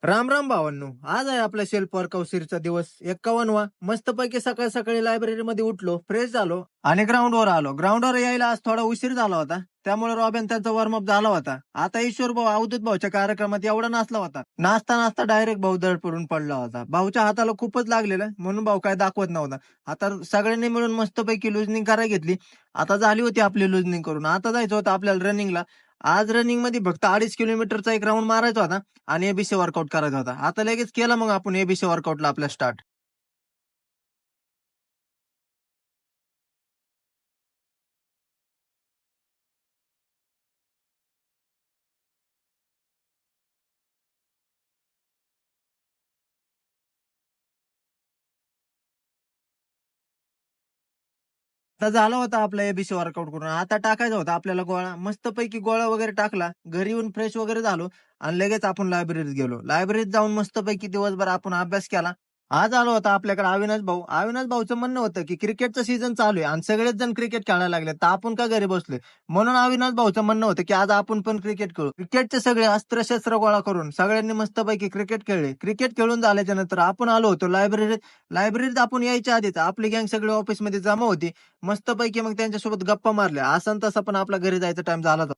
राम राम भावांनो. आज आहे आपल्या सेल्फ वर्कआउट सीरीजचा दिवस 51वा. मस्तपैकी सकाळी सकाळी लायब्ररीमध्ये उठलो, फ्रेश झालो आणि ग्राउंडवर आलो. ग्राउंडवर यायला आज थोडा उशीर झाला होता, त्यामुळे रॉबिन त्यांचा वॉर्मअप झाला होता. आता ईश्वर भाऊ अवधूत भाऊच्या कार्यक्रमात एवढा नाचला होता, नाचता नाचता डायरेक्ट भाऊ दड पडून पडला होता. भाऊच्या हाताला खूपच लागलेलं, म्हणून भाऊ काय दाखवत नव्हता. आता सगळ्यांनी मिळून मस्तपैकी लुजनिंग करायला घेतली. आता झाली होती आपली लुजनिंग करून. आता जायचं होतं आपल्याला रनिंगला. आज रनिंग मध्ये फक्त 2.5 किलोमीटरचा एक राऊंड मारायचा होता आणि एबीसी वर्कआउट करायचा होता. आता लगेच केला मग आपण एबीसी वर्कआउटला आपला स्टार्ट. आता झाला होता आपला एबीसी वर्कआउट करून. आता टाकायचा होता आपल्याला गोळा. मस्तपैकी गोळा वगैरे टाकला. घरी येऊन फ्रेश वगैरे झालो आणि लगेच आपण लायब्ररीत गेलो. लायब्ररीत जाऊन मस्तपैकी दिवसभर आपण अभ्यास केला. आज आलो होता आपल्याकडे अविनाश भाऊ. अविनाश भाऊचं म्हणणं होतं, की क्रिकेटचं सीझन चालू आहे आणि सगळेच जण क्रिकेट खेळायला लागले, तर आपण का घरी बसलोय? म्हणून अविनाश भाऊचं म्हणणं होतं, की आज आपण पण क्रिकेट खेळू. क्रिकेटचे सगळे अस्त्र-शस्त्र गोळा करून सगळ्यांनी मस्तपैकी क्रिकेट खेळले. क्रिकेट खेळून झाल्याच्या नंतर आपण आलो होतो लायब्ररीत. लायब्ररीत आपण यायच्या आधीच आपली गँग सगळी ऑफिसमध्ये जमा होती. मस्तपैकी मग त्यांच्यासोबत गप्पा मारल्या. असा न तसा पण आपला घरी जायचा टाइम झाला होता.